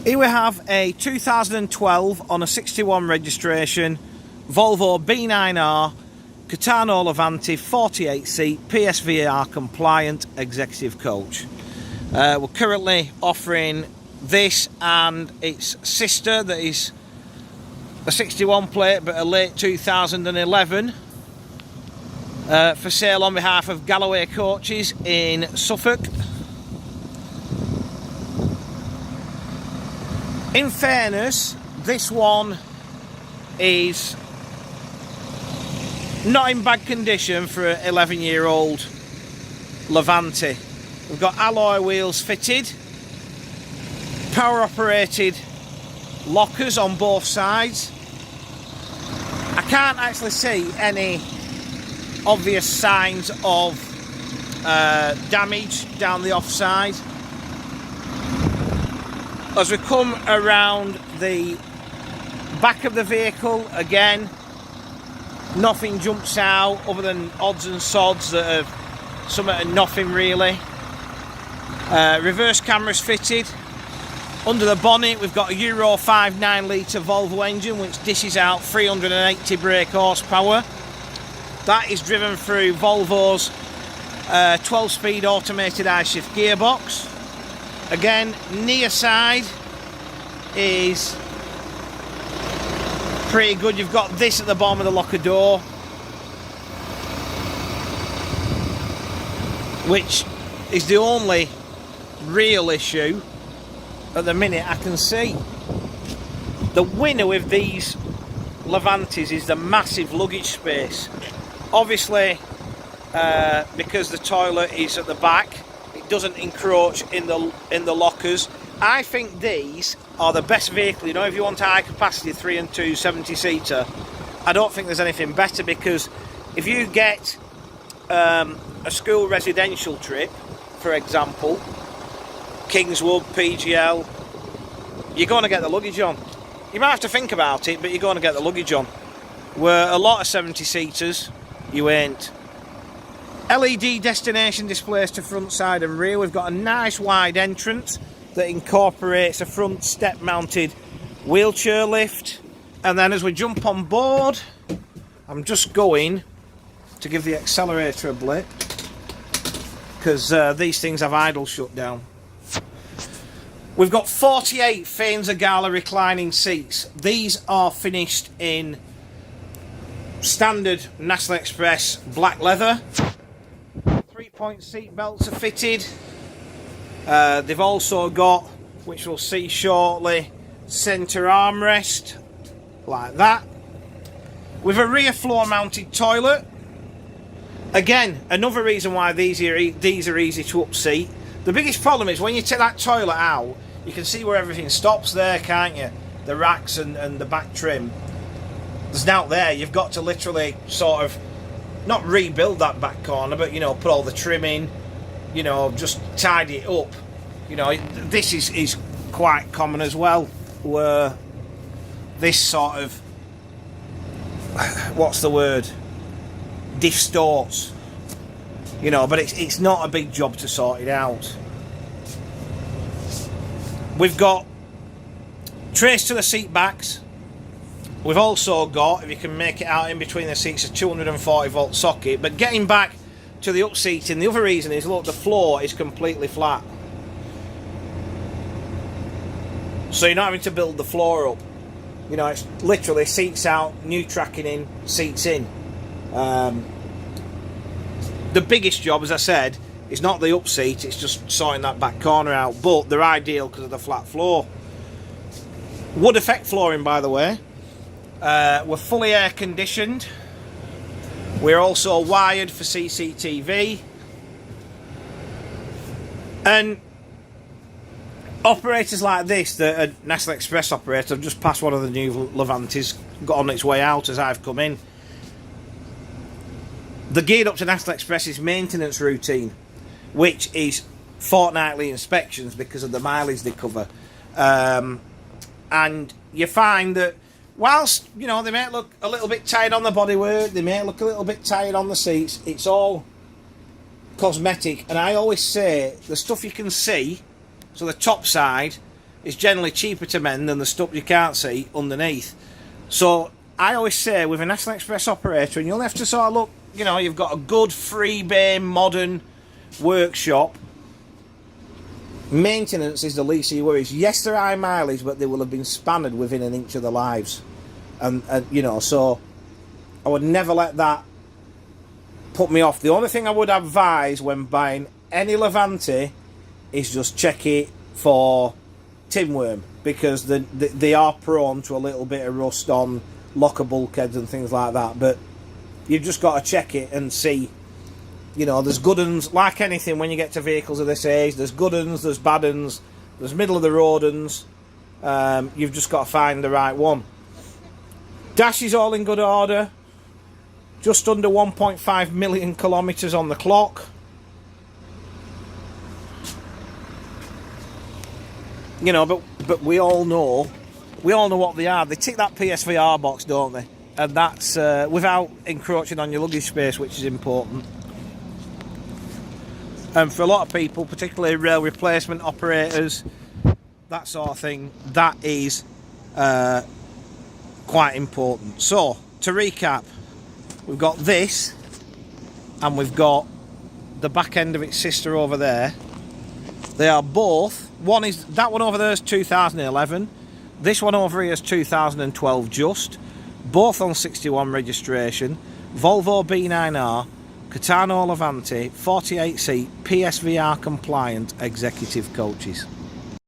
Here we have a 2012 on a 61 registration Volvo B9R Caetano Levante 48 seat PSVR compliant executive coach. We're currently offering this and its sister that is a 61 plate but a late 2011 for sale on behalf of Galloway Coaches in Suffolk. In fairness, this one is not in bad condition for an 11-year-old Levante. We've got alloy wheels fitted, power operated lockers on both sides. I can't actually see any obvious signs of damage down the offside. As we come around the back of the vehicle, again, nothing jumps out other than odds and sods that have something and nothing really. Reverse cameras fitted. Under the bonnet we've got a Euro 5 9-litre Volvo engine which dishes out 380 brake horsepower. That is driven through Volvo's 12-speed automated I-shift gearbox. Again, near side is pretty good. You've got this at the bottom of the locker door, which is the only real issue at the minute I can see. The winner with these Levantes is the massive luggage space. Obviously, because the toilet is at the back, doesn't encroach in the lockers. I think these are the best vehicle. You know, if you want a high capacity 3 and 2 70-seater, I don't think there's anything better, because if you get a school residential trip, for example, Kingswood, PGL, you're going to get the luggage on. You might have to think about it, but you're going to get the luggage on. Where a lot of 70-seaters, you ain't. LED destination displays to front, side and rear. We've got a nice wide entrance that incorporates a front step mounted wheelchair lift. And then as we jump on board, I'm just going to give the accelerator a blip, because these things have idle shutdown. We've got 48 Faenza Gala reclining seats. These are finished in standard National Express black leather. 3-point seat belts are fitted. They've also got, which we'll see shortly, centre armrest like that, with a rear floor mounted toilet. Again, another reason why these are easy to upseat. The biggest problem is when you take that toilet out, you can see where everything stops there, can't you? The racks and the back trim. There's now there. You've got to literally sort of not rebuild that back corner, but, you know, put all the trim in, you know, just tidy it up. You know, this is quite common as well, where this sort of, what's the word, distorts, you know, but it's not a big job to sort it out. We've got trays to the seat backs. We've also got, if you can make it out in between the seats, a 240 volt socket. But getting back to the upseating, the other reason is, look, the floor is completely flat. So you're not having to build the floor up. You know, it's literally seats out, new tracking in, seats in. The biggest job, as I said, is not the upseat, it's just sorting that back corner out. But they're ideal because of the flat floor. Wood effect flooring, by the way. We're fully air conditioned. We're also wired for CCTV. And operators like this, that are National Express operator, have just passed one of the new Levantes, got on its way out as I've come in. They're geared up to National Express's maintenance routine, which is fortnightly inspections because of the mileage they cover. And you find that whilst, you know, they may look a little bit tired on the bodywork, they may look a little bit tired on the seats, it's all cosmetic. And I always say the stuff you can see, so the top side, is generally cheaper to mend than the stuff you can't see underneath. So I always say with a National Express operator, and you'll have to sort of look, you know, you've got a good free bay modern workshop, maintenance is the least of your worries. Yes, they're high mileage, but they will have been spanned within an inch of their lives, and you know, so I would never let that put me off. The only thing I would advise when buying any Levante is just check it for tinworm, because they are prone to a little bit of rust on locker bulkheads and things like that. But you've just got to check it and see. You know, there's good uns, like anything when you get to vehicles of this age, there's good uns, there's bad uns, there's middle of the road uns. You've just got to find the right one. Dash is all in good order. Just under 1.5 million kilometres on the clock. You know, but we all know what they are. They tick that PSVR box, don't they? And that's without encroaching on your luggage space, which is important. And for a lot of people, particularly rail replacement operators, that sort of thing, that is quite important. So, to recap, we've got this, and we've got the back end of its sister over there. They are both, that one over there is 2011, this one over here is 2012 just, both on 61 registration, Volvo B9R, Caetano Levante, 48 seat, PSVR compliant executive coaches.